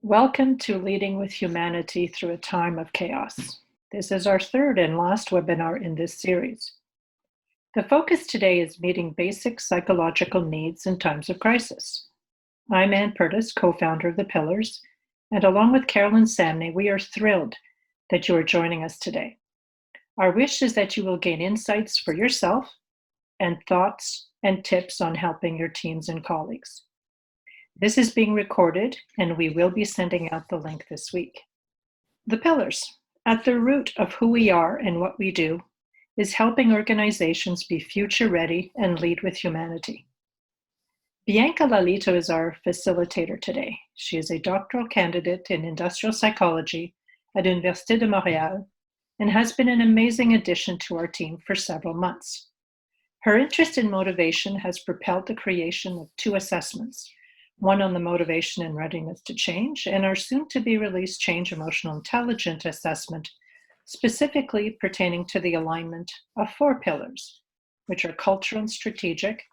Welcome to Leading with Humanity Through a Time of Chaos. This is our third and last webinar in this series. The focus today is meeting basic psychological needs in times of crisis. I'm Ann Purtis, co-founder of The Pillars, and along with Carolyn Samney, we are thrilled that you are joining us today. Our wish is that you will gain insights for yourself and thoughts and tips on helping your teams and colleagues. This is being recorded, and we will be sending out the link this week. The Pillars, at the root of who we are and what we do, is helping organizations be future-ready and lead with humanity. Bianca Lalito is our facilitator today. She is a doctoral candidate in industrial psychology at Université de Montréal and has been an amazing addition to our team for several months. Her interest in motivation has propelled the creation of two assessments, one on the motivation and readiness to change, and our soon-to-be-released Change Emotional Intelligence assessment, specifically pertaining to the alignment of four pillars, which are cultural and strategic,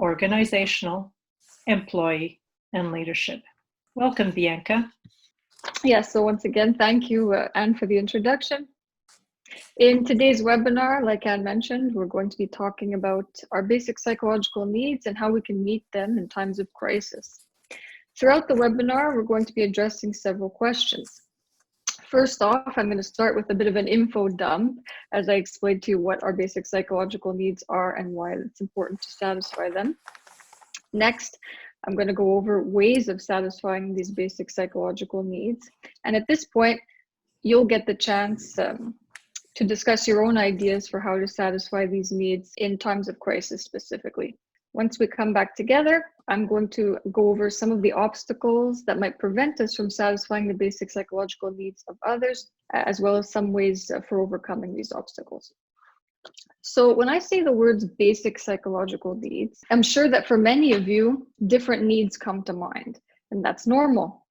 organizational, employee, and leadership. Welcome, Bianca. Yes, so once again, thank you, Anne, for the introduction. In today's webinar, like Anne mentioned, we're going to be talking about our basic psychological needs and how we can meet them in times of crisis. Throughout the webinar, we're going to be addressing several questions. First off, I'm going to start with a bit of an info dump as I explain to you what our basic psychological needs are and why it's important to satisfy them. Next, I'm going to go over ways of satisfying these basic psychological needs. And at this point, you'll get the chance to discuss your own ideas for how to satisfy these needs in times of crisis specifically. Once we come back together, I'm going to go over some of the obstacles that might prevent us from satisfying the basic psychological needs of others, as well as some ways for overcoming these obstacles. So when I say the words basic psychological needs, I'm sure that for many of you, different needs come to mind, and that's normal.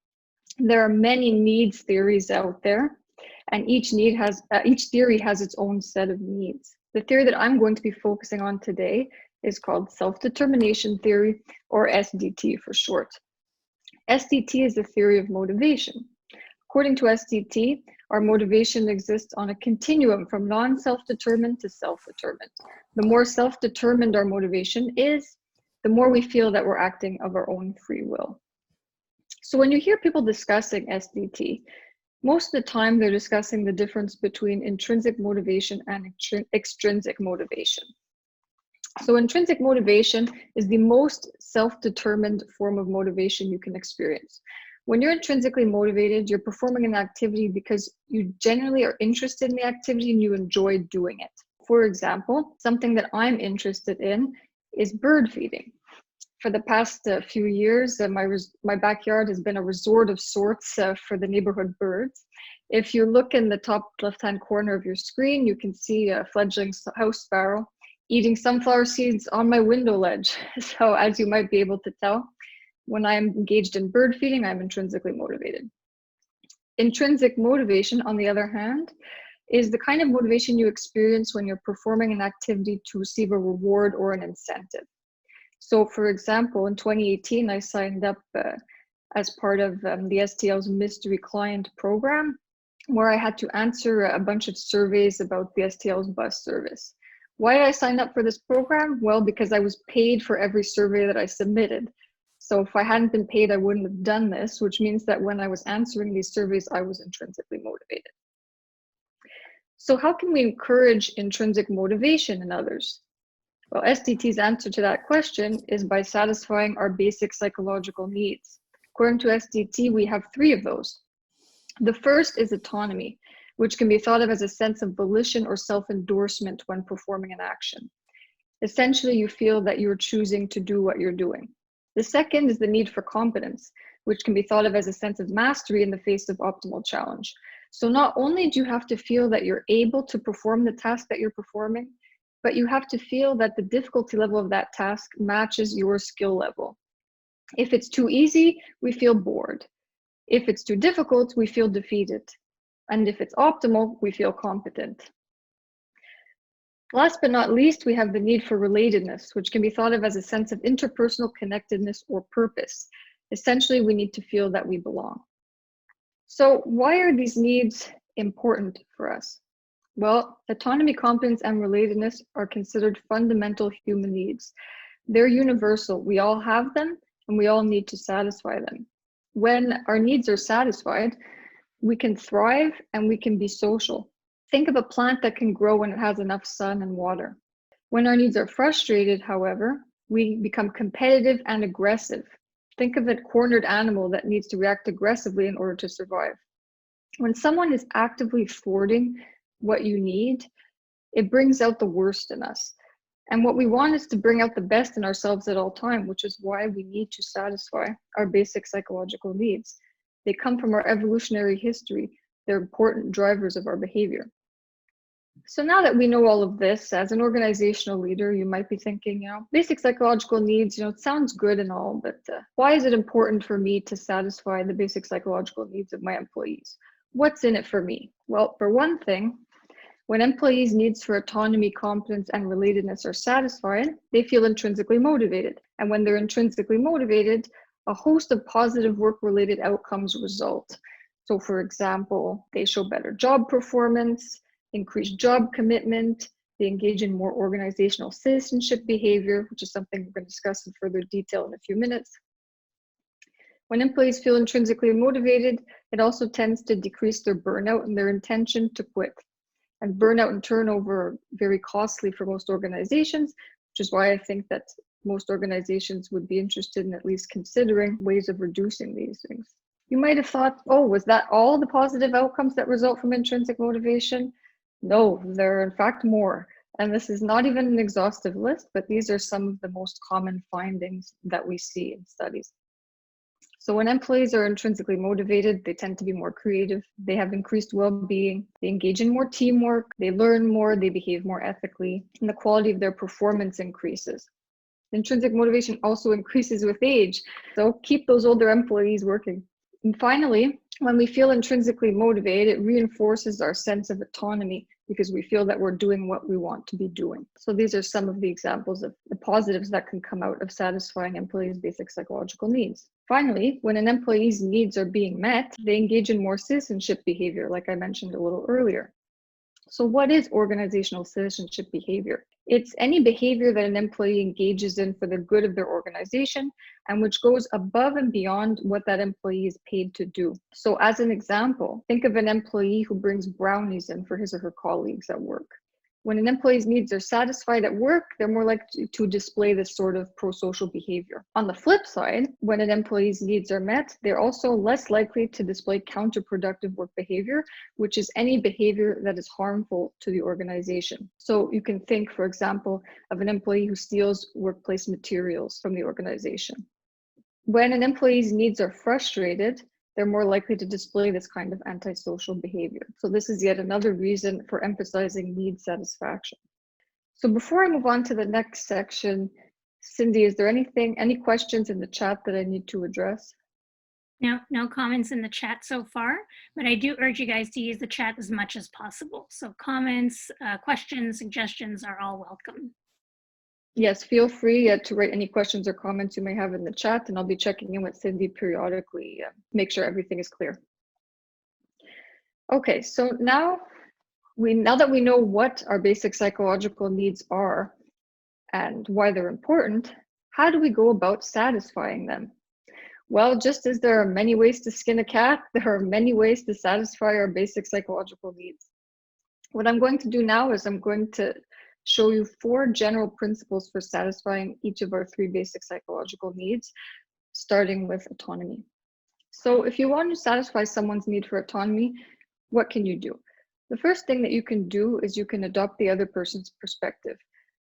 There are many needs theories out there, and each theory has its own set of needs. The theory that I'm going to be focusing on today is called self-determination theory, or SDT for short. SDT is the theory of motivation. According to SDT, our motivation exists on a continuum from non-self-determined to self-determined. The more self-determined our motivation is, the more we feel that we're acting of our own free will. So when you hear people discussing SDT, most of the time they're discussing the difference between intrinsic motivation and extrinsic motivation. So intrinsic motivation is the most self-determined form of motivation you can experience. When you're intrinsically motivated, you're performing an activity because you genuinely are interested in the activity and you enjoy doing it. For example, something that I'm interested in is bird feeding. For the past few years, my backyard has been a resort of sorts for the neighborhood birds. If you look in the top left-hand corner of your screen, you can see a fledgling house sparrow eating sunflower seeds on my window ledge. So as you might be able to tell, when I'm engaged in bird feeding, I'm intrinsically motivated. Intrinsic motivation, on the other hand, is the kind of motivation you experience when you're performing an activity to receive a reward or an incentive. So for example, in 2018, I signed up as part of the STL's Mystery Client program, where I had to answer a bunch of surveys about the STL's bus service. Why did I sign up for this program? Well, because I was paid for every survey that I submitted. So if I hadn't been paid, I wouldn't have done this, which means that when I was answering these surveys, I was intrinsically motivated. So how can we encourage intrinsic motivation in others? Well, SDT's answer to that question is by satisfying our basic psychological needs. According to SDT, we have three of those. The first is autonomy, which can be thought of as a sense of volition or self-endorsement when performing an action. Essentially, you feel that you're choosing to do what you're doing. The second is the need for competence, which can be thought of as a sense of mastery in the face of optimal challenge. So not only do you have to feel that you're able to perform the task that you're performing, but you have to feel that the difficulty level of that task matches your skill level. If it's too easy, we feel bored. If it's too difficult, we feel defeated. And if it's optimal, we feel competent. Last but not least, we have the need for relatedness, which can be thought of as a sense of interpersonal connectedness or purpose. Essentially, we need to feel that we belong. So why are these needs important for us? Well, autonomy, competence, and relatedness are considered fundamental human needs. They're universal. We all have them, and we all need to satisfy them. When our needs are satisfied, we can thrive and we can be social. Think of a plant that can grow when it has enough sun and water. When our needs are frustrated, however, we become competitive and aggressive. Think of a cornered animal that needs to react aggressively in order to survive. When someone is actively thwarting what you need, it brings out the worst in us. And what we want is to bring out the best in ourselves at all time, which is why we need to satisfy our basic psychological needs. They come from our evolutionary history. They're important drivers of our behavior. So now that we know all of this, as an organizational leader, you might be thinking, basic psychological needs, it sounds good and all, but why is it important for me to satisfy the basic psychological needs of my employees? What's in it for me? Well, for one thing, when employees' needs for autonomy, competence, and relatedness are satisfied, they feel intrinsically motivated. And when they're intrinsically motivated, a host of positive work-related outcomes result. So for example, they show better job performance, increased job commitment, they engage in more organizational citizenship behavior, which is something we're going to discuss in further detail in a few minutes. When employees feel intrinsically motivated, it also tends to decrease their burnout and their intention to quit. And burnout and turnover are very costly for most organizations, which is why I think that most organizations would be interested in at least considering ways of reducing these things. You might have thought, was that all the positive outcomes that result from intrinsic motivation? No, there are in fact more. And this is not even an exhaustive list, but these are some of the most common findings that we see in studies. So when employees are intrinsically motivated, they tend to be more creative, they have increased well-being, they engage in more teamwork, they learn more, they behave more ethically, and the quality of their performance increases. Intrinsic motivation also increases with age, so keep those older employees working. And finally, when we feel intrinsically motivated, it reinforces our sense of autonomy because we feel that we're doing what we want to be doing. So these are some of the examples of the positives that can come out of satisfying employees' basic psychological needs. Finally, when an employee's needs are being met, they engage in more citizenship behavior, like I mentioned a little earlier. So what is organizational citizenship behavior? It's any behavior that an employee engages in for the good of their organization and which goes above and beyond what that employee is paid to do. So as an example, think of an employee who brings brownies in for his or her colleagues at work. When an employee's needs are satisfied at work, they're more likely to display this sort of pro-social behavior. On the flip side, when an employee's needs are met, they're also less likely to display counterproductive work behavior, which is any behavior that is harmful to the organization. So you can think, for example, of an employee who steals workplace materials from the organization. When an employee's needs are frustrated, they're more likely to display this kind of antisocial behavior. So this is yet another reason for emphasizing need satisfaction. So before I move on to the next section, Cindy, is there any questions in the chat that I need to address? No comments in the chat so far, but I do urge you guys to use the chat as much as possible. So comments, questions, suggestions are all welcome. Yes, feel free to write any questions or comments you may have in the chat, and I'll be checking in with Cindy periodically, make sure everything is clear. Okay, so now that we know what our basic psychological needs are and why they're important, how do we go about satisfying them? Well, just as there are many ways to skin a cat, there are many ways to satisfy our basic psychological needs. What I'm going to do now is I'm going to show you 4 general principles for satisfying each of our 3 basic psychological needs, starting with autonomy. So if you want to satisfy someone's need for autonomy, what can you do? The first thing that you can do is you can adopt the other person's perspective.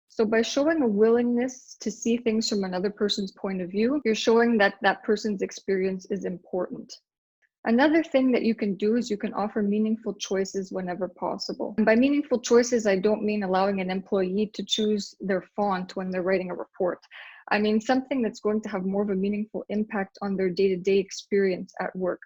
So by showing a willingness to see things from another person's point of view, you're showing that that person's experience is important. Another thing that you can do is you can offer meaningful choices whenever possible. And by meaningful choices, I don't mean allowing an employee to choose their font when they're writing a report. I mean something that's going to have more of a meaningful impact on their day-to-day experience at work.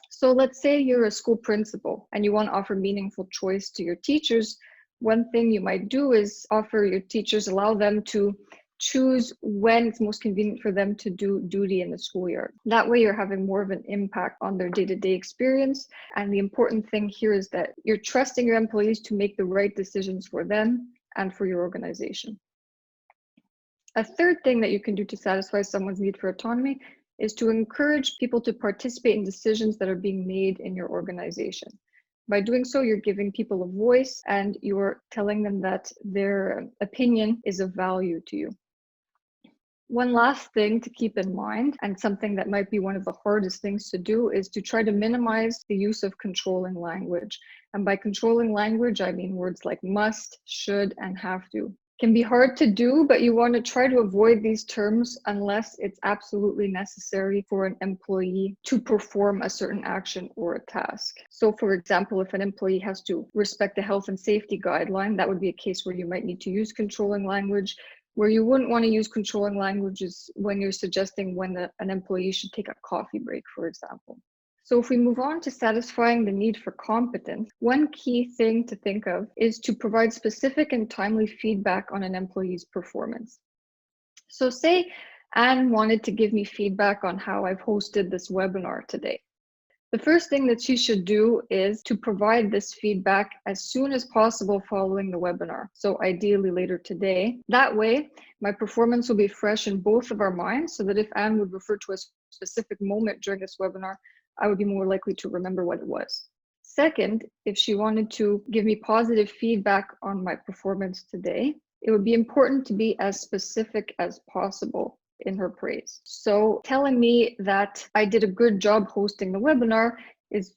So let's say you're a school principal and you want to offer meaningful choice to your teachers. One thing you might do is offer your teachers, allow them to choose when it's most convenient for them to do duty in the schoolyard. That way you're having more of an impact on their day-to-day experience. And the important thing here is that you're trusting your employees to make the right decisions for them and for your organization. A third thing that you can do to satisfy someone's need for autonomy is to encourage people to participate in decisions that are being made in your organization. By doing so, you're giving people a voice and you're telling them that their opinion is of value to you. One last thing to keep in mind, and something that might be one of the hardest things to do, is to try to minimize the use of controlling language. And by controlling language, I mean words like must, should, and have to. Can be hard to do, but you want to try to avoid these terms unless it's absolutely necessary for an employee to perform a certain action or a task. So for example, if an employee has to respect a health and safety guideline, that would be a case where you might need to use controlling language. Where you wouldn't want to use controlling language is when you're suggesting when an employee should take a coffee break, for example. So if we move on to satisfying the need for competence, one key thing to think of is to provide specific and timely feedback on an employee's performance. So say Anne wanted to give me feedback on how I've hosted this webinar today. The first thing that she should do is to provide this feedback as soon as possible following the webinar. So ideally later today. That way, my performance will be fresh in both of our minds, so that if Anne would refer to a specific moment during this webinar, I would be more likely to remember what it was. Second, if she wanted to give me positive feedback on my performance today, it would be important to be as specific as possible in her praise. So telling me that I did a good job hosting the webinar is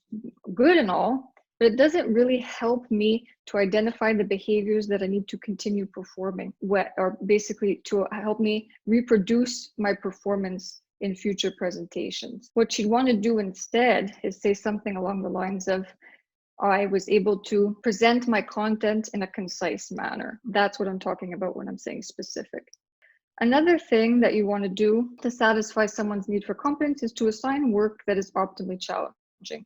good and all, but it doesn't really help me to identify the behaviors that I need to continue performing, or basically to help me reproduce my performance in future presentations. What she'd want to do instead is say something along the lines of, I was able to present my content in a concise manner. That's what I'm talking about when I'm saying specific. Another thing that you want to do to satisfy someone's need for competence is to assign work that is optimally challenging.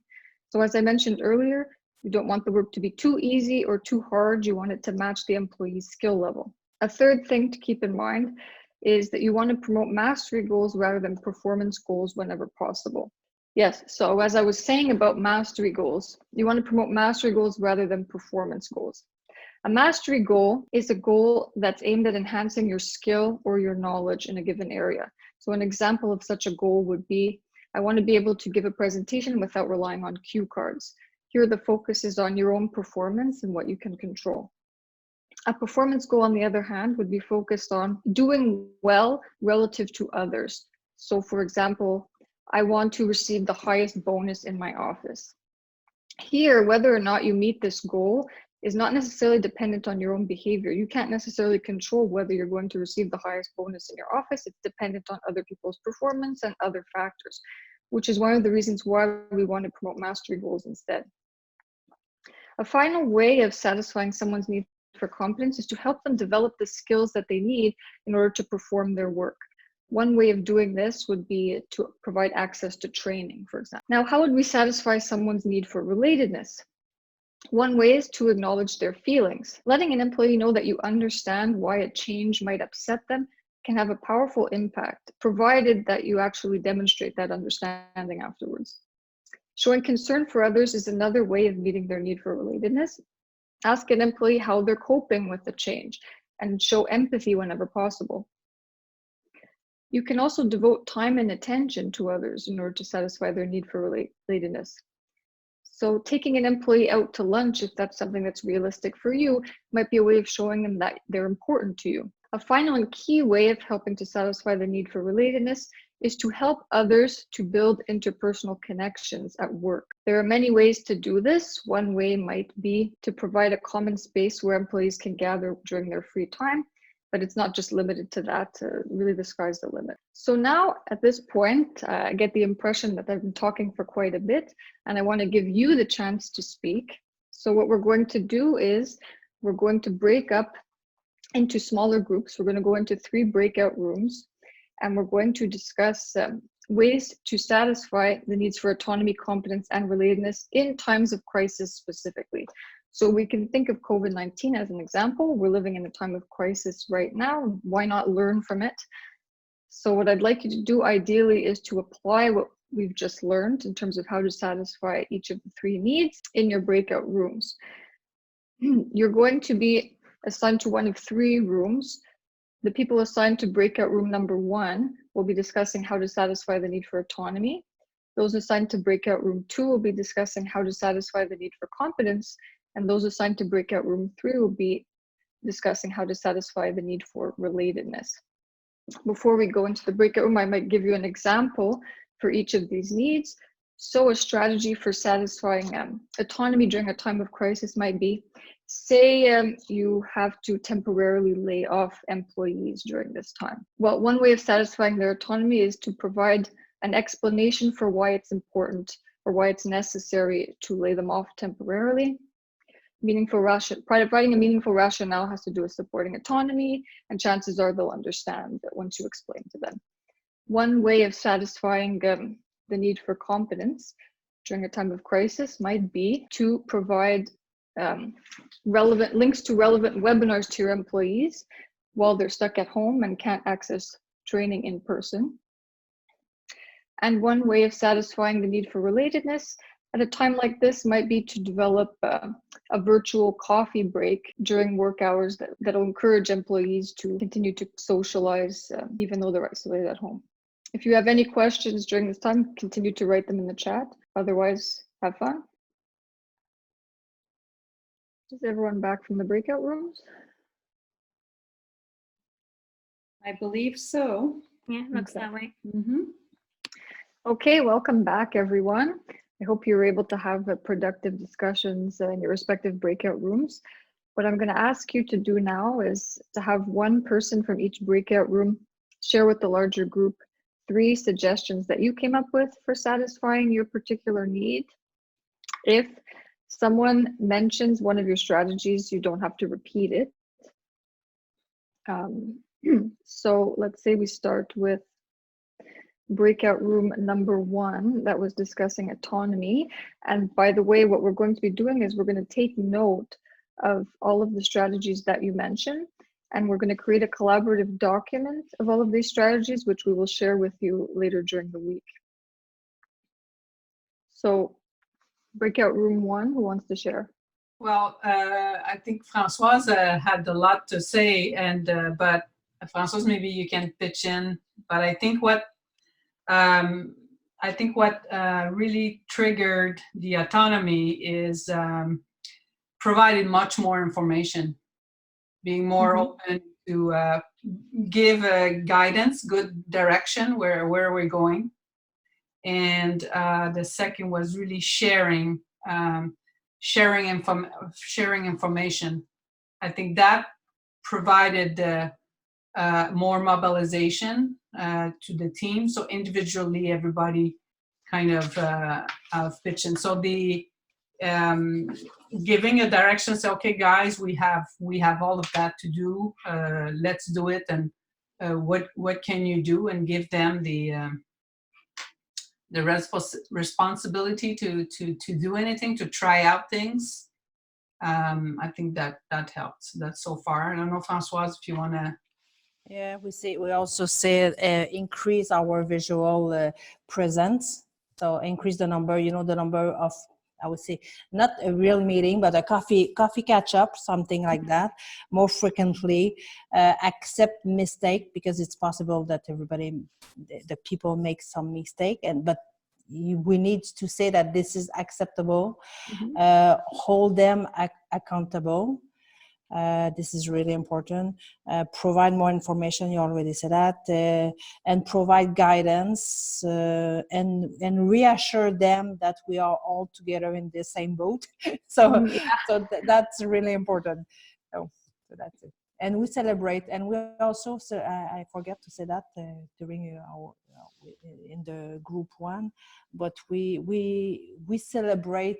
So as I mentioned earlier, you don't want the work to be too easy or too hard. You want it to match the employee's skill level. A third thing to keep in mind is that you want to promote mastery goals rather than performance goals whenever possible. Yes, so as I was saying about mastery goals, you want to promote mastery goals rather than performance goals. A mastery goal is a goal that's aimed at enhancing your skill or your knowledge in a given area. So an example of such a goal would be, I want to be able to give a presentation without relying on cue cards. Here the focus is on your own performance and what you can control. A performance goal, on the other hand, would be focused on doing well relative to others. So for example, I want to receive the highest bonus in my office. Here, whether or not you meet this goal is not necessarily dependent on your own behavior. You can't necessarily control whether you're going to receive the highest bonus in your office. It's dependent on other people's performance and other factors, which is one of the reasons why we want to promote mastery goals instead. A final way of satisfying someone's need for competence is to help them develop the skills that they need in order to perform their work. One way of doing this would be to provide access to training, for example. Now, how would we satisfy someone's need for relatedness? One way is to acknowledge their feelings. Letting an employee know that you understand why a change might upset them can have a powerful impact, provided that you actually demonstrate that understanding afterwards. Showing concern for others is another way of meeting their need for relatedness. Ask an employee how they're coping with the change and show empathy whenever possible. You can also devote time and attention to others in order to satisfy their need for relatedness. So taking an employee out to lunch, if that's something that's realistic for you, might be a way of showing them that they're important to you. A final and key way of helping to satisfy the need for relatedness is to help others to build interpersonal connections at work. There are many ways to do this. One way might be to provide a common space where employees can gather during their free time, but it's not just limited to that. Really, the sky's the limit. So now at this point, I get the impression that I've been talking for quite a bit, and I want to give you the chance to speak. So what we're going to do is we're going to break up into smaller groups. We're going to go into 3 breakout rooms, and we're going to discuss ways to satisfy the needs for autonomy, competence, and relatedness in times of crisis specifically. So we can think of COVID-19 as an example. We're living in a time of crisis right now. Why not learn from it? So what I'd like you to do ideally is to apply what we've just learned in terms of how to satisfy each of the 3 needs in your breakout rooms. You're going to be assigned to one of 3 rooms. The people assigned to breakout room number 1 will be discussing how to satisfy the need for autonomy. Those assigned to breakout room 2 will be discussing how to satisfy the need for competence. And those assigned to breakout room 3 will be discussing how to satisfy the need for relatedness. Before we go into the breakout room, I might give you an example for each of these needs. So a strategy for satisfying autonomy during a time of crisis might be, say you have to temporarily lay off employees during this time. Well, one way of satisfying their autonomy is to provide an explanation for why it's important or why it's necessary to lay them off temporarily. Providing a meaningful rationale has to do with supporting autonomy, and chances are they'll understand that once you explain to them. One way of satisfying the need for competence during a time of crisis might be to provide relevant links to relevant webinars to your employees while they're stuck at home and can't access training in person. And one way of satisfying the need for relatedness at a time like this might be to develop a virtual coffee break during work hours that'll encourage employees to continue to socialize even though they're isolated at home. If you have any questions during this time, continue to write them in the chat. Otherwise, have fun. Is everyone back from the breakout rooms? I believe so. Yeah, it looks that way. Mm-hmm. Okay, welcome back, everyone. I hope you were able to have productive discussions in your respective breakout rooms. What I'm going to ask you to do now is to have one person from each breakout room share with the larger group 3 suggestions that you came up with for satisfying your particular need. If someone mentions one of your strategies, you don't have to repeat it. So let's say we start with breakout room number 1 that was discussing autonomy. And by the way, what we're going to be doing is we're going to take note of all of the strategies that you mentioned, and we're going to create a collaborative document of all of these strategies, which we will share with you later during the week. So breakout room 1, who wants to share? Well, I think Françoise had a lot to say, and but Françoise, maybe you can pitch in. But I think what really triggered the autonomy is providing much more information, being more open to give guidance, good direction where we're going. And the second was really sharing information. I think that provided more mobilization to the team. So individually, everybody kind of pitched in. So the giving a direction, say, okay, guys, we have all of that to do. Let's do it. And what can you do? And give them the responsibility to do anything, to try out things. I think that helps. That's so far. I don't know, Françoise, if you want to. Yeah, we also say increase our visual presence. So increase the number, the number of, I would say, not a real meeting, but a coffee catch up, something like that, more frequently. Accept mistake, because it's possible that the people make some mistake, but we need to say that this is acceptable. Hold them accountable. This is really important. Provide more information, you already said that, and provide guidance and reassure them that we are all together in the same boat. So that's really important. So that's it. And we celebrate, and we also, I forget to say that during our in the group 1, but we celebrate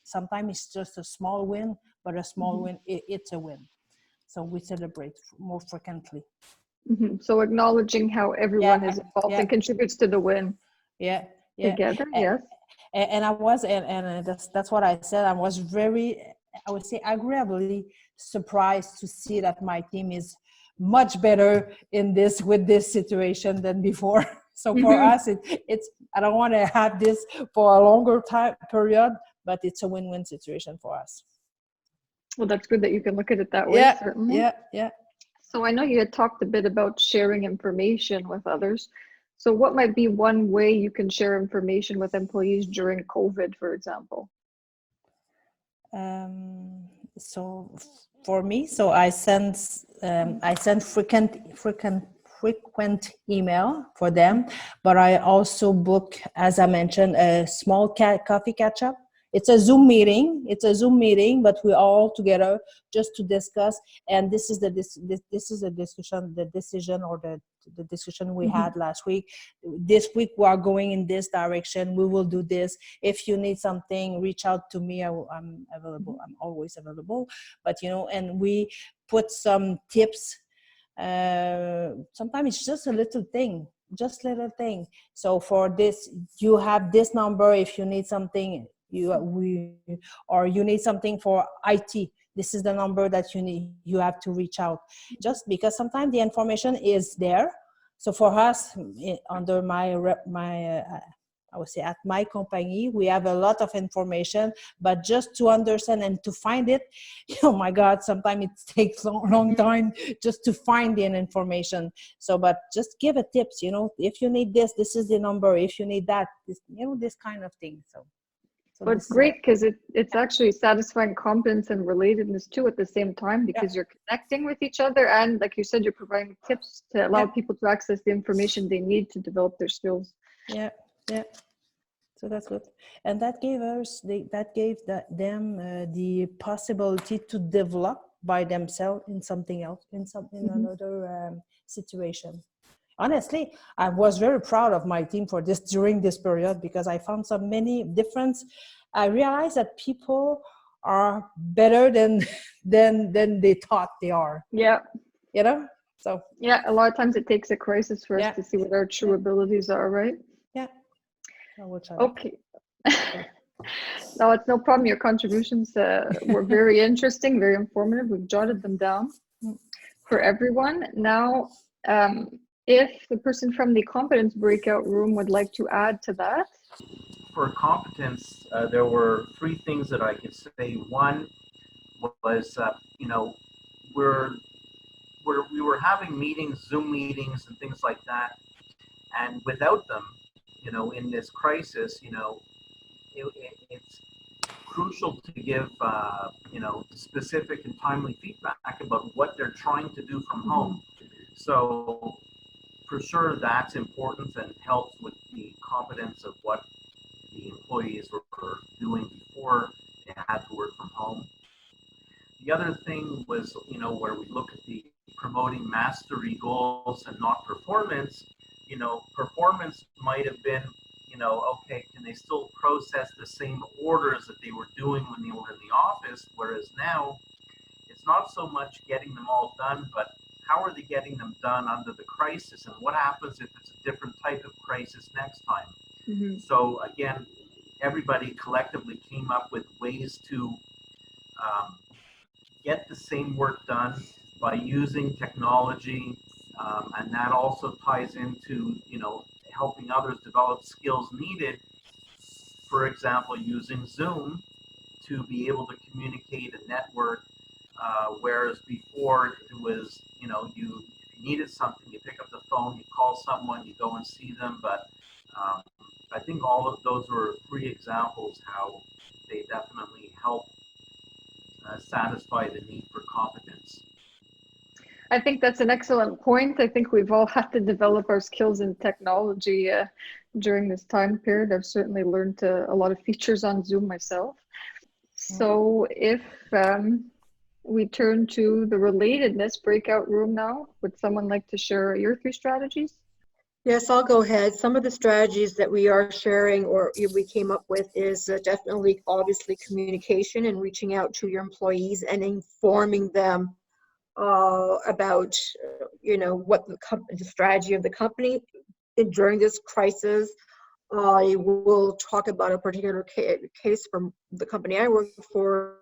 sometimes it's just a small win, but a small win, it's a win. So we celebrate more frequently. So acknowledging how everyone is involved and contributes to the win. Together, yes. And I was, and that's what I said. I was very I would say, agreeably surprised to see that my team is much better in this with this situation than before. So for us, it's I don't want to have this for a longer time period, but it's a win-win situation for us. Well, that's good that you can look at it that way, certainly. Yeah. So I know you had talked a bit about sharing information with others. So what might be one way you can share information with employees during COVID, for example? So for me, so I send frequent email for them, but I also book, as I mentioned, a small coffee catch up. It's a Zoom meeting. But we're all together just to discuss. And this is the decision or the discussion we had last week. This week we are going in this direction. We will do this. If you need something, reach out to me. I'm available. I'm always available. But and we put some tips. Sometimes it's just a little thing. So for this, you have this number if you need something. You need something for IT. This is the number that you have to reach out, just because sometimes the information is there. So for us, under I would say at my company, we have a lot of information, but just to understand and to find it, oh my God, sometimes it takes long time just to find the information. So, but just give a tips, if you need this is the number. If you need that, this kind of thing. So but it's great because it's actually satisfying competence and relatedness too at the same time, because you're connecting with each other, and like you said, you're providing tips to allow people to access the information they need to develop their skills. Yeah. So that's good, and that gave them the possibility to develop by themselves in something else, in another situation. Honestly, I was very proud of my team for this during this period, because I found so many difference. I realized that people are better than they thought they are. Yeah. So yeah, a lot of times it takes a crisis for us to see what our true abilities are, right? Yeah. Okay. No, it's no problem. Your contributions were very interesting, very informative. We've jotted them down for everyone. Now, if the person from the competence breakout room would like to add to that. For competence, there were three things that I could say. One was, we were having meetings, Zoom meetings and things like that. And without them, in this crisis, it's crucial to give, specific and timely feedback about what they're trying to do from home. So for sure, that's important and helps with the competence of what the employees were doing before they had to work from home. The other thing was, where we look at the promoting mastery goals and not performance, performance might have been, okay, can they still process the same orders that they were doing when they were in the office? Whereas now, it's not so much getting them all done, but how are they getting them done under the crisis? And what happens if it's a different type of crisis next time? So again, everybody collectively came up with ways to get the same work done by using technology, and that also ties into helping others develop skills needed. For example, using Zoom to be able to communicate and network, whereas before it was if you needed something, you pick up the phone, you call someone, you go and see them. But I think all of those were three examples how they definitely help satisfy the need for competence. I think that's an excellent point. I think we've all had to develop our skills in technology during this time period. I've certainly learned a lot of features on Zoom myself. So if we turn to the relatedness breakout room now, would someone like to share your three strategies? Yes, I'll go ahead. Some of the strategies that we are sharing or we came up with is definitely, obviously, communication and reaching out to your employees and informing them about, what the strategy of the company during this crisis. I will talk about a particular case from the company I work for.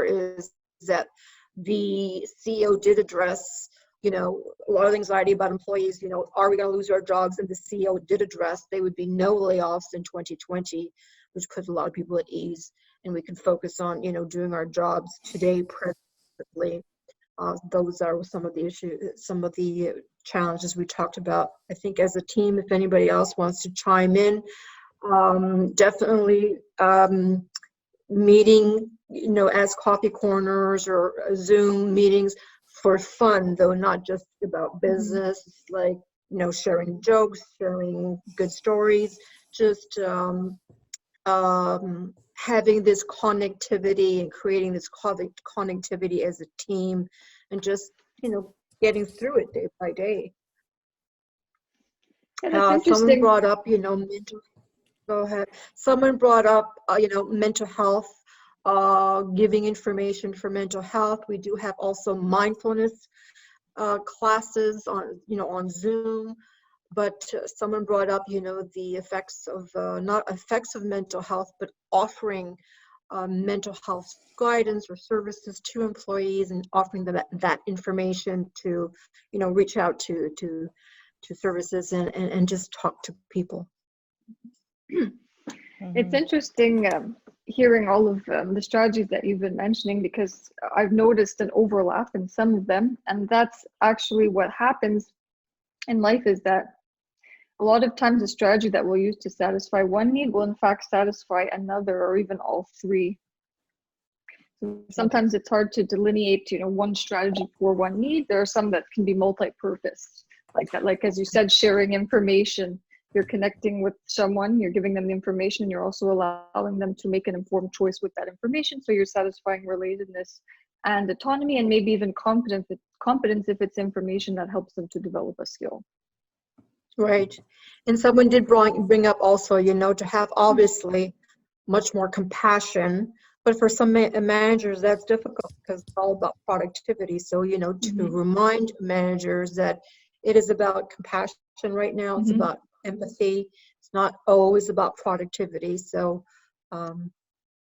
is that the CEO did address, you know, a lot of anxiety about employees, you know, are we going to lose our jobs? And the CEO did address there would be no layoffs in 2020, which puts a lot of people at ease, and we can focus on, you know, doing our jobs today presently. Those are some of the issues, some of the challenges we talked about. I think as a team, if anybody else wants to chime in, definitely meeting, you know, as coffee corners or Zoom meetings for fun, though not just about business, like, you know, sharing jokes, sharing good stories, just having this connectivity and creating this connectivity as a team, and just, you know, getting through it day by day. Yeah, that's Someone interesting. brought up, you know, mental. Go ahead. Someone brought up, you know, mental health, giving information for mental health. We do have also mindfulness classes on, you know, on Zoom. But someone brought up, you know, the effects of, not effects of mental health, but offering mental health guidance or services to employees, and offering them that information to, you know, reach out to services and just talk to people. It's interesting hearing all of the strategies that you've been mentioning, because I've noticed an overlap in some of them, and that's actually what happens in life, is that a lot of times the strategy that we'll use to satisfy one need will in fact satisfy another, or even all three. So sometimes it's hard to delineate, you know, one strategy for one need. There are some that can be multi-purpose, like that, like as you said, sharing information. You're connecting with someone, you're giving them the information, and you're also allowing them to make an informed choice with that information. So you're satisfying relatedness and autonomy, and maybe even competence if it's information that helps them to develop a skill. Right. And someone did bring up also, you know, to have obviously much more compassion, but for some managers that's difficult because it's all about productivity. So, you know, to remind managers that it is about compassion right now, it's about empathy, it's not always about productivity. So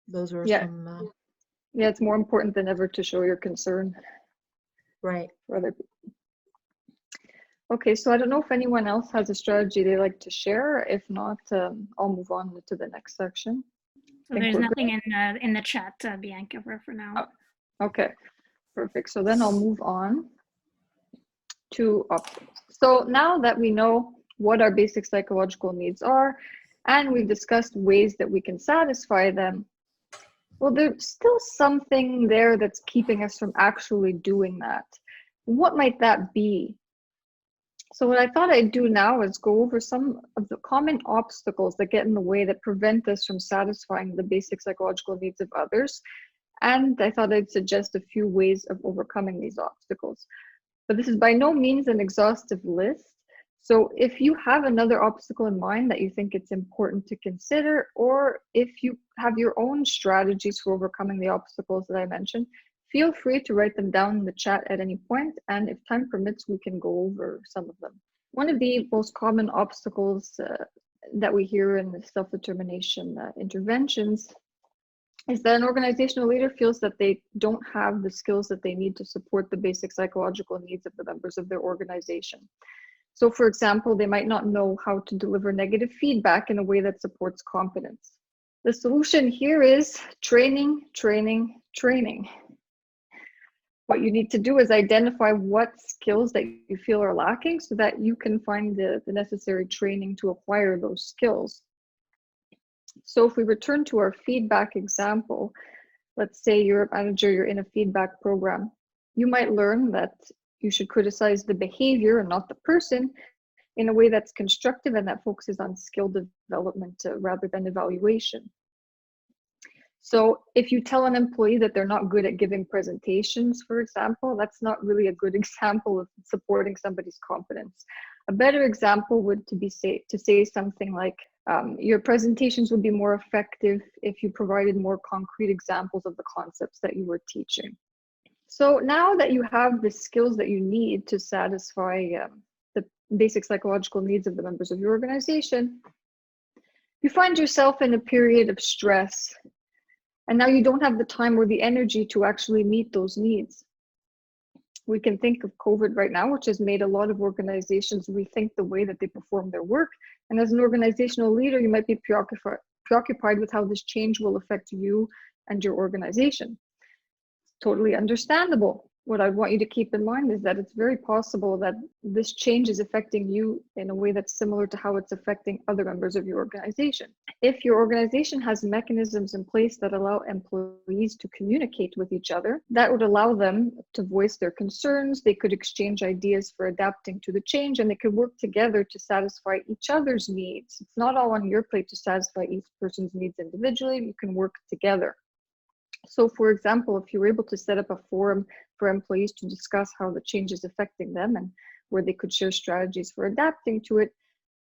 those are some yeah, it's more important than ever to show your concern, right, for other people. Okay, so I don't know if anyone else has a strategy they like to share. If not, I'll move on to the next section. So there's nothing in the chat, Bianca, for now. Oh, okay, perfect. So then I'll move on to obstacles. So now that we know what our basic psychological needs are, and we've discussed ways that we can satisfy them, well, there's still something there that's keeping us from actually doing that. What might that be? So what I thought I'd do now is go over some of the common obstacles that get in the way, that prevent us from satisfying the basic psychological needs of others. And I thought I'd suggest a few ways of overcoming these obstacles. But this is by no means an exhaustive list. So if you have another obstacle in mind that you think it's important to consider, or if you have your own strategies for overcoming the obstacles that I mentioned, feel free to write them down in the chat at any point, and if time permits, we can go over some of them. One of the most common obstacles that we hear in the self-determination interventions is that an organizational leader feels that they don't have the skills that they need to support the basic psychological needs of the members of their organization. So for example, they might not know how to deliver negative feedback in a way that supports competence. The solution here is training, training, training. What you need to do is identify what skills that you feel are lacking so that you can find the necessary training to acquire those skills. So if we return to our feedback example, let's say you're a manager, you're in a feedback program, you might learn that you should criticize the behavior and not the person in a way that's constructive and that focuses on skill development rather than evaluation. So if you tell an employee that they're not good at giving presentations, for example, that's not really a good example of supporting somebody's competence. A better example would to say something like, your presentations would be more effective if you provided more concrete examples of the concepts that you were teaching. So now that you have the skills that you need to satisfy the basic psychological needs of the members of your organization, you find yourself in a period of stress. And now you don't have the time or the energy to actually meet those needs. We can think of COVID right now, which has made a lot of organizations rethink the way that they perform their work. And as an organizational leader, you might be preoccupied with how this change will affect you and your organization. Totally understandable. What I want you to keep in mind is that it's very possible that this change is affecting you in a way that's similar to how it's affecting other members of your organization. If your organization has mechanisms in place that allow employees to communicate with each other, that would allow them to voice their concerns. They could exchange ideas for adapting to the change, and they could work together to satisfy each other's needs. It's not all on your plate to satisfy each person's needs individually. You can work together. So for example, if you were able to set up a forum for employees to discuss how the change is affecting them and where they could share strategies for adapting to it,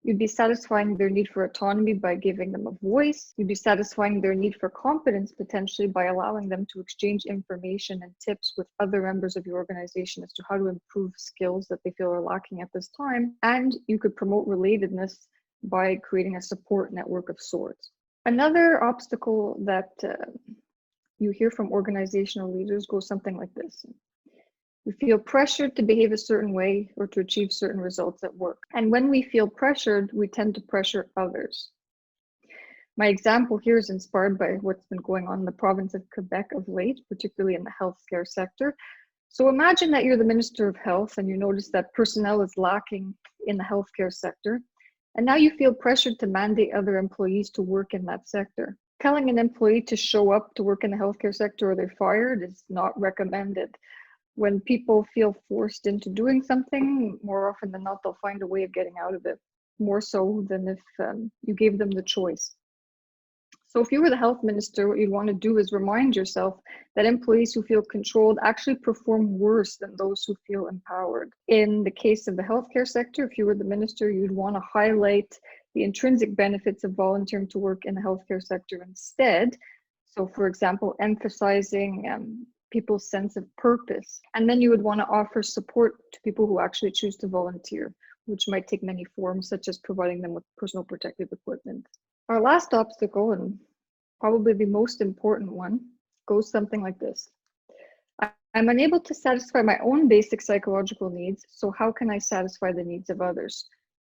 you'd be satisfying their need for autonomy by giving them a voice. You'd be satisfying their need for competence potentially by allowing them to exchange information and tips with other members of your organization as to how to improve skills that they feel are lacking at this time. And you could promote relatedness by creating a support network of sorts. Another obstacle that you hear from organizational leaders goes something like this. We feel pressured to behave a certain way or to achieve certain results at work. And when we feel pressured, we tend to pressure others. My example here is inspired by what's been going on in the province of Quebec of late, particularly in the healthcare sector. So imagine that you're the Minister of Health and you notice that personnel is lacking in the healthcare sector. And now you feel pressured to mandate other employees to work in that sector. Telling an employee to show up to work in the healthcare sector or they're fired is not recommended. When people feel forced into doing something, more often than not, they'll find a way of getting out of it, more so than if you gave them the choice. So if you were the health minister, what you'd want to do is remind yourself that employees who feel controlled actually perform worse than those who feel empowered. In the case of the healthcare sector, if you were the minister, you'd want to highlight the intrinsic benefits of volunteering to work in the healthcare sector instead. So for example, emphasizing people's sense of purpose. And then you would want to offer support to people who actually choose to volunteer, which might take many forms, such as providing them with personal protective equipment. Our last obstacle, and probably the most important one, goes something like this. I'm unable to satisfy my own basic psychological needs, so how can I satisfy the needs of others?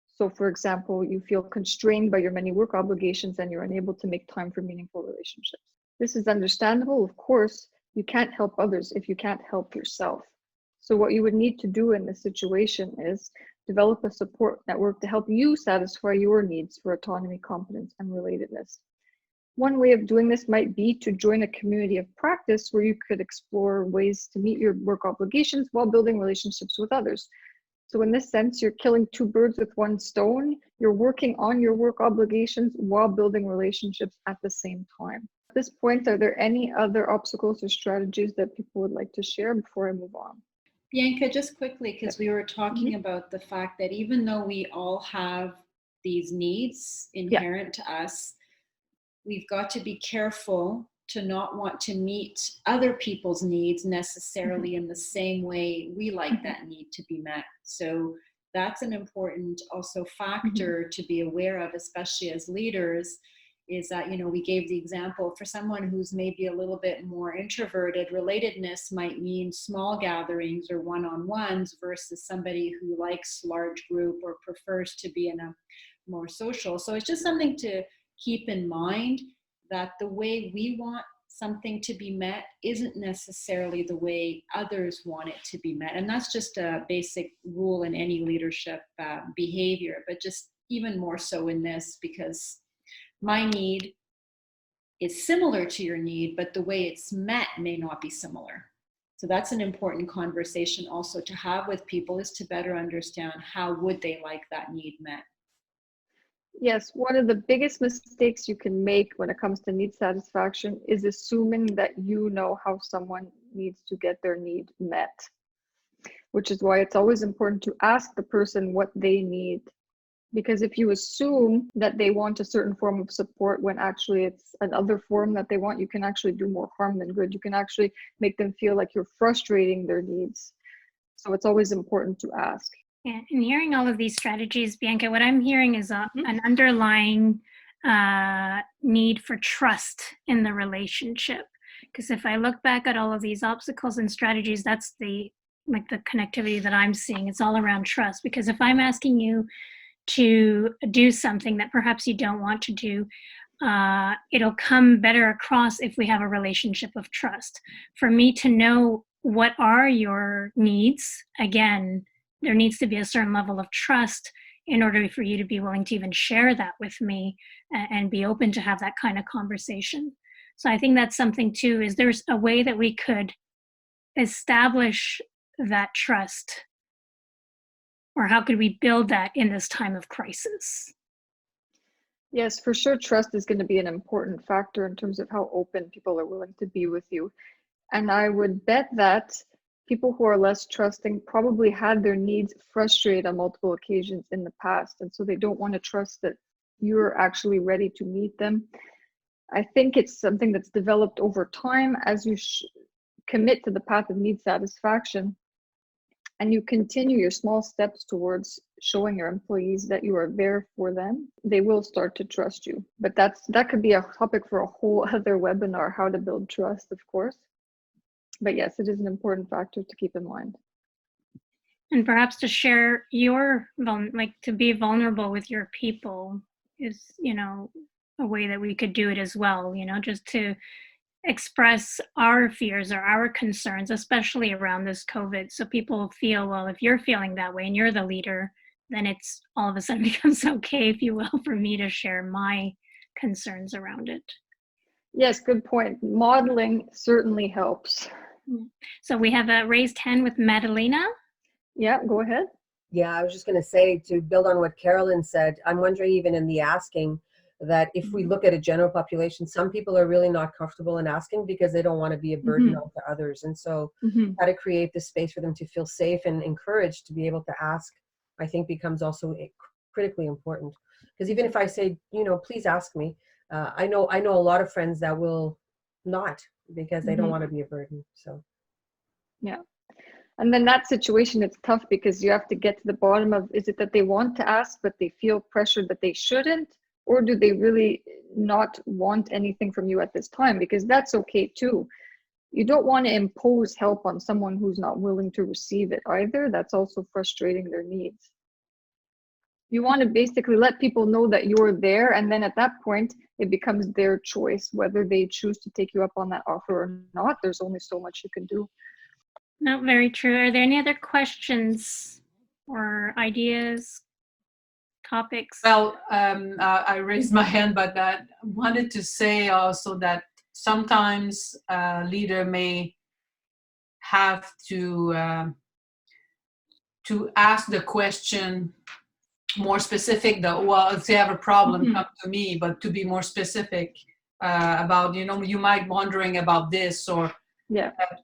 So for example, you feel constrained by your many work obligations and you're unable to make time for meaningful relationships. This is understandable. Of course, you can't help others if you can't help yourself. So what you would need to do in this situation is develop a support network to help you satisfy your needs for autonomy, competence, and relatedness. One way of doing this might be to join a community of practice where you could explore ways to meet your work obligations while building relationships with others. So in this sense, you're killing two birds with one stone. You're working on your work obligations while building relationships at the same time. At this point, are there any other obstacles or strategies that people would like to share before I move on? Bianca, just quickly, because we were talking about the fact that even though we all have these needs inherent to us, we've got to be careful to not want to meet other people's needs necessarily in the same way we like that need to be met. So that's an important also factor to be aware of, especially as leaders, is that, you know, we gave the example for someone who's maybe a little bit more introverted, relatedness might mean small gatherings or one-on-ones versus somebody who likes large group or prefers to be in a more social. So it's just something to keep in mind, that the way we want something to be met isn't necessarily the way others want it to be met. And that's just a basic rule in any leadership behavior, but just even more so in this, because my need is similar to your need, but the way it's met may not be similar. So that's an important conversation also to have with people, is to better understand how would they like that need met. Yes, one of the biggest mistakes you can make when it comes to need satisfaction is assuming that you know how someone needs to get their need met, which is why it's always important to ask the person what they need. Because if you assume that they want a certain form of support when actually it's another form that they want, you can actually do more harm than good. You can actually make them feel like you're frustrating their needs. So it's always important to ask. Yeah, and hearing all of these strategies, Bianca, what I'm hearing is an underlying need for trust in the relationship. Because if I look back at all of these obstacles and strategies, that's the connectivity that I'm seeing. It's all around trust. Because if I'm asking you to do something that perhaps you don't want to do, it'll come better across if we have a relationship of trust. For me to know what are your needs, again, there needs to be a certain level of trust in order for you to be willing to even share that with me and be open to have that kind of conversation. So I think that's something too, is there's a way that we could establish that trust, or how could we build that in this time of crisis? Yes, for sure, trust is going to be an important factor in terms of how open people are willing to be with you. And I would bet that people who are less trusting probably had their needs frustrated on multiple occasions in the past. And so they don't want to trust that you're actually ready to meet them. I think it's something that's developed over time as you commit to the path of need satisfaction, and you continue your small steps towards showing your employees that you are there for them, they will start to trust you. But that could be a topic for a whole other webinar, how to build trust, of course. But yes, it is an important factor to keep in mind. And perhaps to share your, to be vulnerable with your people is, a way that we could do it as well, just to express our fears or our concerns, especially around this COVID. So people feel, well, if you're feeling that way and you're the leader, then it's all of a sudden becomes okay, if you will, for me to share my concerns around it. Yes, good point. Modeling certainly helps. So we have a raised hand with Madalena. Yeah, go ahead. Yeah, I was just going to say, to build on what Carolyn said, I'm wondering, even in the asking, that if we look at a general population, some people are really not comfortable in asking because they don't want to be a burden on to others. And so how to create the space for them to feel safe and encouraged to be able to ask, I think becomes also critically important. Because even if I say, please ask me, I know a lot of friends that will not, because they don't want to be a burden. So yeah. And then that situation, it's tough because you have to get to the bottom of, is it that they want to ask but they feel pressured that they shouldn't, or do they really not want anything from you at this time? Because that's okay too. You don't want to impose help on someone who's not willing to receive it either. That's also frustrating their needs. You want to basically let people know that you're there, and then at that point it becomes their choice whether they choose to take you up on that offer or not. There's only so much you can do. No, very true. Are there any other questions or ideas, topics? Well, I raised my hand, but I wanted to say also that sometimes a leader may have to ask the question more specific. Well, if they have a problem, come to me, but to be more specific about, you might wondering about this, or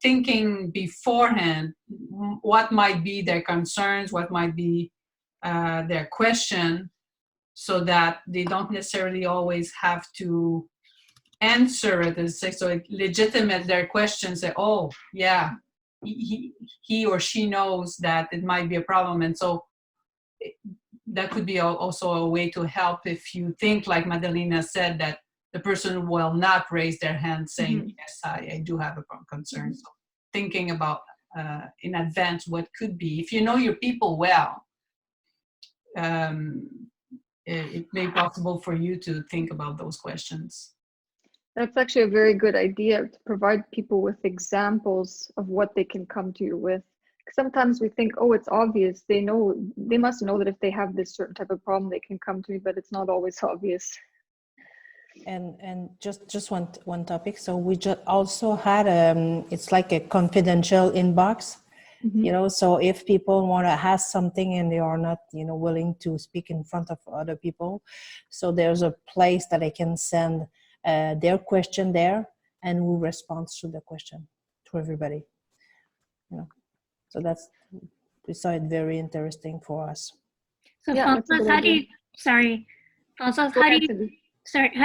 thinking beforehand what might be their concerns, what might be their question, so that they don't necessarily always have to answer it. So it legitimate their question, say, oh yeah, he or she knows that it might be a problem. And so that could be also a way to help if you think, like Madalena said, that the person will not raise their hand saying, yes, I do have a concern. So thinking about in advance what could be. If you know your people well, it may be possible for you to think about those questions. That's actually a very good idea, to provide people with examples of what they can come to you with. Sometimes we think, oh, it's obvious. They must know that if they have this certain type of problem, they can come to me, but it's not always obvious. And just one topic. So we just also had it's like a confidential inbox, so if people want to ask something and they are not, willing to speak in front of other people, so there's a place that I can send their question there, and we'll respond to the question to everybody. So we saw it very interesting for us. So Françoise, how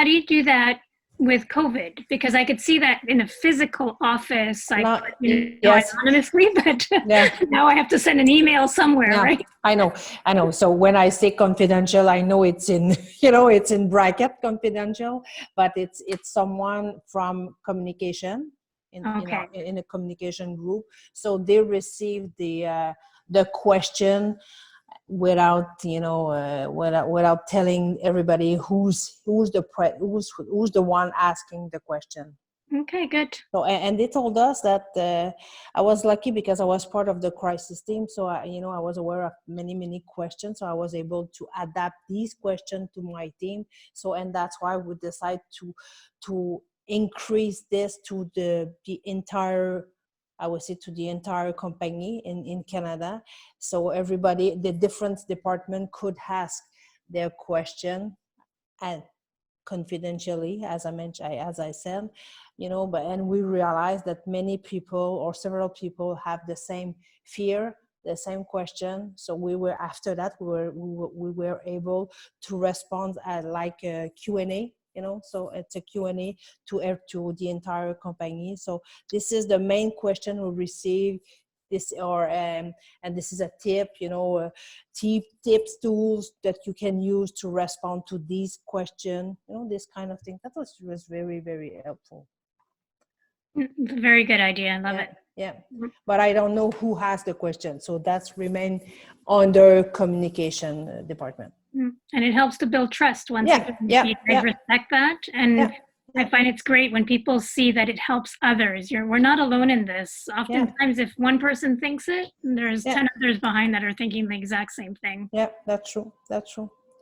do you do that with COVID, because I could see that in a physical office, I Now, could, yes. anonymously, but Yeah. now I have to send an email somewhere, Yeah, right? I know. So when I say confidential, I know it's in, it's in bracket confidential, but it's someone from communication Okay. in a communication group. So they receive the question without without telling everybody who's the one asking the question. Okay, good. So, and they told us that I was lucky because I was part of the crisis team. So, I was aware of many questions. So I was able to adapt these questions to my team. So, and that's why we decided to increase this to the entire, I would say, to the entire company in Canada. So everybody, the different department could ask their question and confidentially, as I mentioned, as I said, but and we realized that many people or several people have the same fear, the same question. So after that we were able to respond at like a Q&A. So it's a Q&A to the entire company. So this is the main question we receive. And this is a tip, tips, tools that you can use to respond to these questions, this kind of thing. That was very, very helpful. Very good idea. I love it. Yeah, but I don't know who has the question, so that's remain under communication department. And it helps to build trust once again. You respect that, and I find it's great when people see that it helps others. We're not alone in this. Oftentimes, if one person thinks it, there's 10 others behind that are thinking the exact same thing. Yeah, that's true.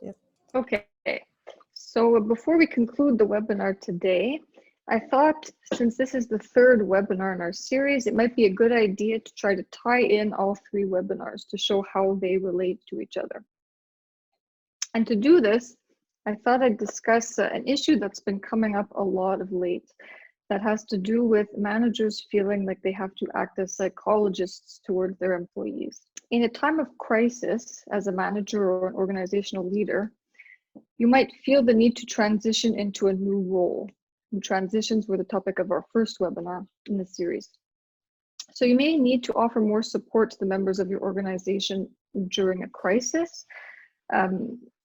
Yeah. Okay, so before we conclude the webinar today, I thought since this is the third webinar in our series, it might be a good idea to try to tie in all three webinars to show how they relate to each other. And to do this, I thought I'd discuss an issue that's been coming up a lot of late that has to do with managers feeling like they have to act as psychologists towards their employees. In a time of crisis, as a manager or an organizational leader, you might feel the need to transition into a new role. And transitions were the topic of our first webinar in the series. So you may need to offer more support to the members of your organization during a crisis.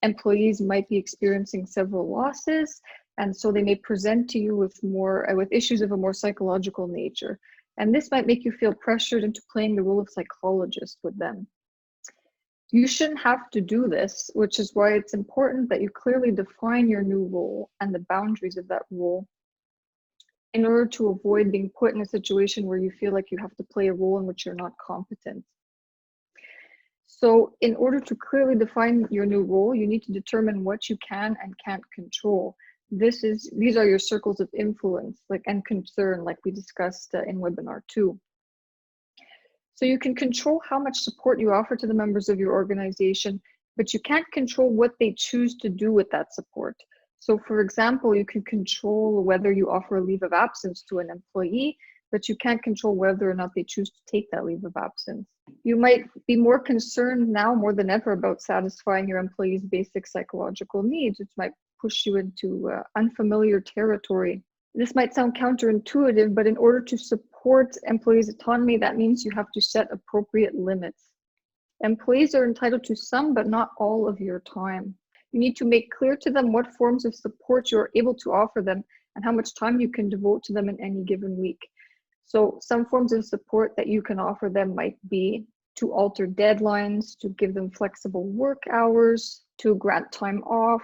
Employees might be experiencing several losses, and so they may present to you with issues of a more psychological nature. And this might make you feel pressured into playing the role of psychologist with them. You shouldn't have to do this, which is why it's important that you clearly define your new role and the boundaries of that role in order to avoid being put in a situation where you feel like you have to play a role in which you're not competent. So in order to clearly define your new role, you need to determine what you can and can't control. These are your circles of influence and concern, like we discussed in webinar 2. So you can control how much support you offer to the members of your organization, but you can't control what they choose to do with that support. So for example, you can control whether you offer a leave of absence to an employee, but you can't control whether or not they choose to take that leave of absence. You might be more concerned now more than ever about satisfying your employees' basic psychological needs, which might push you into unfamiliar territory. This might sound counterintuitive, but in order to support employees' autonomy, that means you have to set appropriate limits. Employees are entitled to some, but not all of your time. You need to make clear to them what forms of support you're able to offer them and how much time you can devote to them in any given week. So some forms of support that you can offer them might be to alter deadlines, to give them flexible work hours, to grant time off,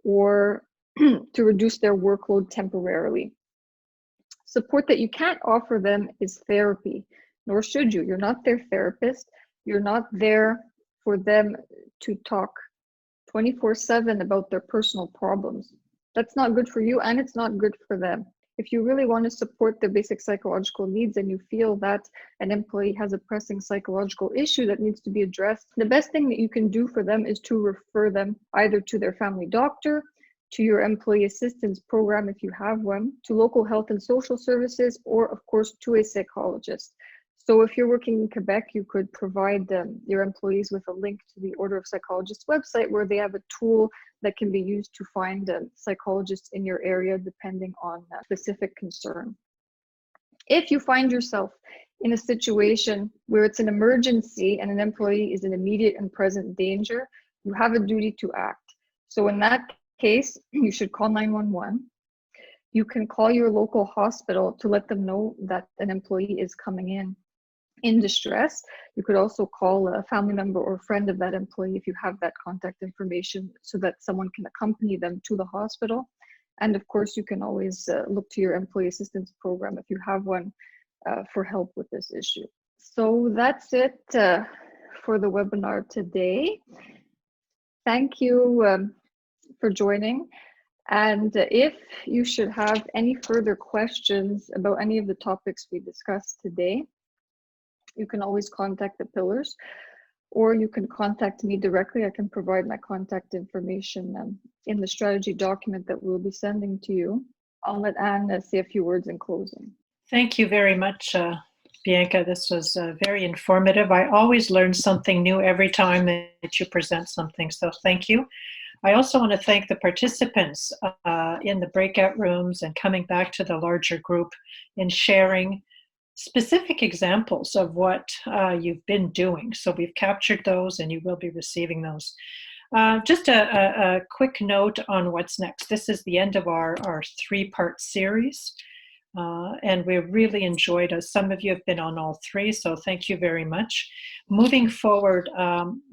or to reduce their workload temporarily. Support that you can't offer them is therapy, nor should you. You're not their therapist. You're not there for them to talk 24/7 about their personal problems. That's not good for you, and it's not good for them. If you really want to support their basic psychological needs and you feel that an employee has a pressing psychological issue that needs to be addressed, the best thing that you can do for them is to refer them either to their family doctor, to your employee assistance program if you have one, to local health and social services, or of course to a psychologist. So if you're working in Quebec, you could provide your employees with a link to the Order of Psychologists website, where they have a tool that can be used to find psychologists in your area depending on a specific concern. If you find yourself in a situation where it's an emergency and an employee is in immediate and present danger, you have a duty to act. So in that case, you should call 911. You can call your local hospital to let them know that an employee is coming in distress. You could also call a family member or friend of that employee if you have that contact information, so that someone can accompany them to the hospital. And of course, you can always look to your employee assistance program if you have one for help with this issue. So that's it for the webinar today. Thank you for joining. And if you should have any further questions about any of the topics we discussed today, you can always contact the pillars, or you can contact me directly. I can provide my contact information in the strategy document that we'll be sending to you. I'll let Anne say a few words in closing. Thank you very much, Bianca. This was very informative. I always learn something new every time that you present something, so thank you. I also want to thank the participants in the breakout rooms and coming back to the larger group in sharing specific examples of what you've been doing. So we've captured those and you will be receiving those. Just a quick note on what's next. This is the end of our three-part series. And we really enjoyed it. Some of you have been on all three, so thank you very much. Moving forward,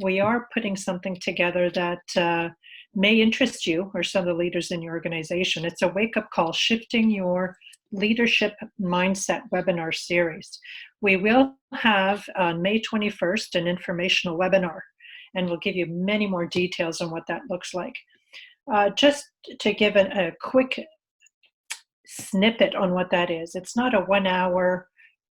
we are putting something together that may interest you or some of the leaders in your organization. It's a wake-up call, shifting your leadership mindset webinar series. We will have on May 21st an informational webinar, and we'll give you many more details on what that looks like. Just to give a quick snippet on what that is, it's not a 1 hour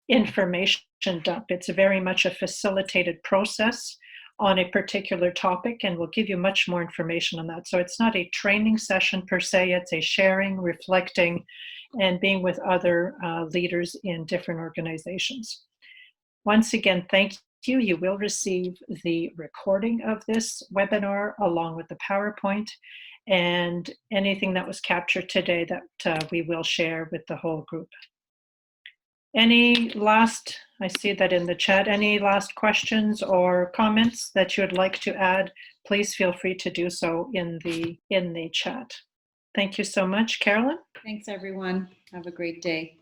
information dump. It's very much a facilitated process on a particular topic, and we'll give you much more information on that. So it's not a training session per se, it's a sharing, reflecting, and being with other leaders in different organizations. Once again, thank you. You will receive the recording of this webinar along with the PowerPoint and anything that was captured today that we will share with the whole group. Any last, I see that in the chat, any last questions or comments that you would like to add, please feel free to do so in the chat. Thank you so much, Carolyn. Thanks, everyone. Have a great day.